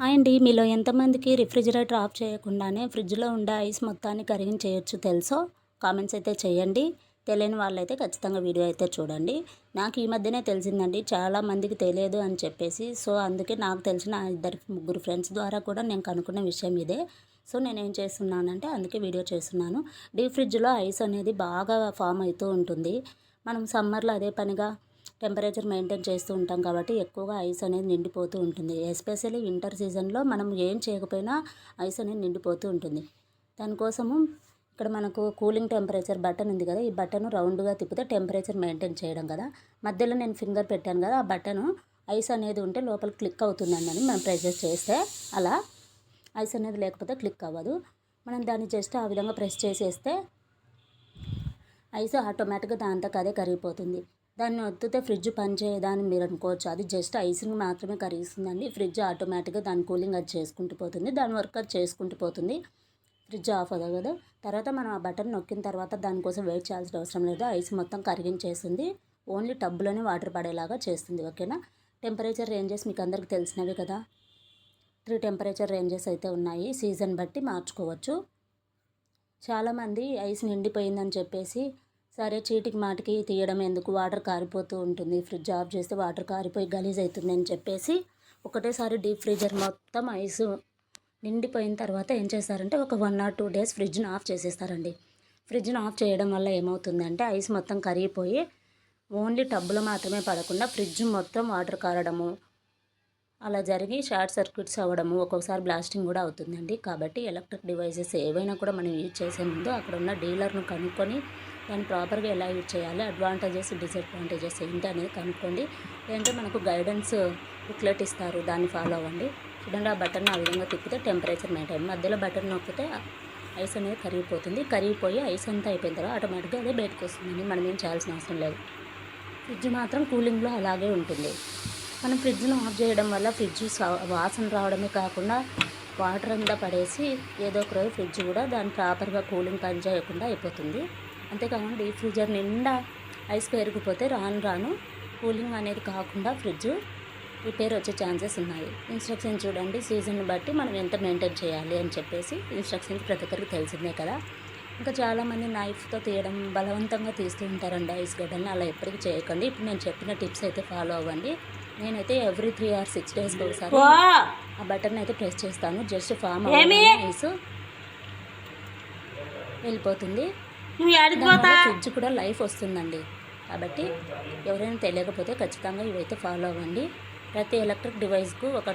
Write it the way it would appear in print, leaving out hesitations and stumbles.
Hi అండి. మీలో ఎంతమందికి రిఫ్రిజిరేటర్ ఆఫ్ చేయకుండానే ఫ్రిడ్జ్‌లో ఉండే ఐస్ మొత్తాన్ని కరిగించేయొచ్చు తెలుసో కామెంట్స్ అయితే చేయండి. తెలియని వాళ్ళైతే ఖచ్చితంగా వీడియో అయితే చూడండి. నాకు ఈ మధ్యనే తెలిసిందండి. చాలా మందికి తెలియదు అని చెప్పేసి. సో, అందుకే నాకు తెలిసిన ముగ్గురు ఫ్రెండ్స్ ద్వారా కూడా నేను కనుక్కున్న విషయం ఇదే. సో, నేనేం చేస్తున్నానంటే అందుకే వీడియో చేస్తున్నాను. డీప్ ఫ్రిడ్జ్‌లో ఐస్ అనేది బాగా ఫామ్ అవుతూ ఉంటుంది. మనం సమ్మర్‌లో అదే పనిగా టెంపరేచర్ మెయింటైన్ చేస్తూ ఉంటాం కాబట్టి ఎక్కువగా ఐస్ అనేది నిండిపోతూ ఉంటుంది. ఎస్పెషల్లీ వింటర్ సీజన్లో మనం ఏం చేయకపోయినా ఐస్ అనేది నిండిపోతూ ఉంటుంది. దానికోసము ఇక్కడ మనకు కూలింగ్ టెంపరేచర్ బటన్ ఉంది కదా, ఈ బటన్ రౌండ్గా తిప్పితే టెంపరేచర్ మెయింటైన్ చేయడం కదా. మధ్యలో నేను ఫింగర్ పెట్టాను కదా, ఆ బటన్ ఐస్ అనేది ఉంటే లోపల క్లిక్ అవుతుందని మనం ప్రెస్ చేస్తే అలా ఐస్ అనేది లేకపోతే క్లిక్ అవ్వదు. మనం దాన్ని జస్ట్ ఆ విధంగా ప్రెస్ చేసేస్తే ఐస్ ఆటోమేటిక్గా దాంతో అదే కరిగిపోతుంది. దాన్ని ఒత్తితే ఫ్రిడ్జ్ పనిచేయదని మీరు అనుకోవచ్చు. అది జస్ట్ ఐస్ని మాత్రమే కరిగిస్తుందండి. ఫ్రిడ్జ్ ఆటోమేటిక్గా దాని కూలింగ్ అది చేసుకుంటూ పోతుంది, దాని వర్క్ అది చేసుకుంటూ పోతుంది. ఫ్రిడ్జ్ ఆఫ్ అవ్వదు. తర్వాత మనం ఆ బటన్ నొక్కిన తర్వాత దానికోసం వెయిట్ చేయాల్సిన అవసరం లేదు. ఐస్ మొత్తం కరిగించేస్తుంది. ఓన్లీ టబ్లోనే వాటర్ పడేలాగా చేస్తుంది. ఓకేనా. టెంపరేచర్ రేంజెస్ మీకు అందరికీ తెలిసినవి కదా. 3 టెంపరేచర్ రేంజెస్ అయితే ఉన్నాయి. సీజన్ బట్టి మార్చుకోవచ్చు. చాలామంది ఐస్ నిండిపోయిందని చెప్పేసి సరే చీటికి మాటికి తీయడం ఎందుకు, వాటర్ కారిపోతూ ఉంటుంది, ఫ్రిడ్జ్ ఆఫ్ చేస్తే వాటర్ కారిపోయి గలీజ్ అవుతుంది అని చెప్పేసి ఒకటేసారి డీప్ ఫ్రీజర్ మొత్తం ఐస్ నిండిపోయిన తర్వాత ఏం చేస్తారంటే ఒక 1 or 2 days ఫ్రిడ్జ్ని ఆఫ్ చేసేస్తారండి. ఫ్రిడ్జ్ని ఆఫ్ చేయడం వల్ల ఏమవుతుందంటే ఐస్ మొత్తం కరిగిపోయి ఓన్లీ టబ్బులో మాత్రమే పడకుండా ఫ్రిడ్జ్ మొత్తం వాటర్ కారడము అలా జరిగి షార్ట్ సర్క్యూట్స్ అవ్వడము, ఒక్కొక్కసారి బ్లాస్టింగ్ కూడా అవుతుందండి. కాబట్టి ఎలక్ట్రిక్ డివైసెస్ ఏవైనా కూడా మనం యూజ్ చేసే ముందు అక్కడ ఉన్న డీలర్ను కనుక్కొని దాన్ని ప్రాపర్గా ఎలా యూజ్ చేయాలి, అడ్వాంటేజెస్ డిసడ్వాంటేజెస్ ఏంటి అనేది కనుక్కోండి. లేదంటే మనకు గైడెన్స్ బుక్లెట్ ఇస్తారు, దాన్ని ఫాలో అవ్వండి. చూడండి, ఆ బటన్ ఆ విధంగా తిప్పితే టెంపరేచర్ మెయింటైన్, మధ్యలో బటన్ నొక్కితే ఐస్ అనేది కరిగిపోతుంది. కరిగిపోయి ఐస్ అంతా అయిపోయిన తర్వాత ఆటోమేటిక్గా అదే బయటకు వస్తుందండి. మనం ఏం చేయాల్సిన అవసరం లేదు. ఫ్రిడ్జ్ మాత్రం కూలింగ్లో అలాగే ఉంటుంది. మనం ఫ్రిడ్జ్ను ఆఫ్ చేయడం వల్ల ఫ్రిడ్జ్ వాసన రావడమే కాకుండా వాటర్ అంతా పడేసి ఏదో ఒక రోజు ఫ్రిడ్జ్ కూడా దాన్ని ప్రాపర్గా కూలింగ్ పని చేయకుండా అయిపోతుంది. అంతేకాకుండా డీప్ ఫ్రీజర్ నిండా ఐస్ పెరిగిపోతే రాను రాను కూలింగ్ అనేది కాకుండా ఫ్రిడ్జ్ రిపేర్ వచ్చే ఛాన్సెస్ ఉన్నాయి. ఇన్స్ట్రక్షన్ చూడండి, సీజన్ బట్టి మనం ఎంత మెయింటైన్ చేయాలి అని చెప్పేసి ఇన్స్ట్రక్షన్స్ ప్రతి ఒక్కరికి తెలిసిందే కదా. ఇంకా చాలామంది నైఫ్తో తీయడం, బలవంతంగా తీస్తూ ఉంటారండి ఐస్ గడ్డల్ని. అలా ఎప్పటికీ చేయకండి. ఇప్పుడు నేను చెప్పిన టిప్స్ అయితే ఫాలో అవ్వండి. నేనైతే ఎవ్రీ 3 or 6 daysకి ఒకసారి ఆ బటన్ అయితే ప్రెస్ చేస్తాను. జస్ట్ ఫామ్ ఐస్ వెళ్ళిపోతుంది. ఫ్రిడ్జ్ కూడా లైఫ్ వస్తుందండి. కాబట్టి ఎవరైనా తెలియకపోతే ఖచ్చితంగా ఇవైతే ఫాలో అవ్వండి. ప్రతి ఎలక్ట్రిక్ డివైస్కు ఒక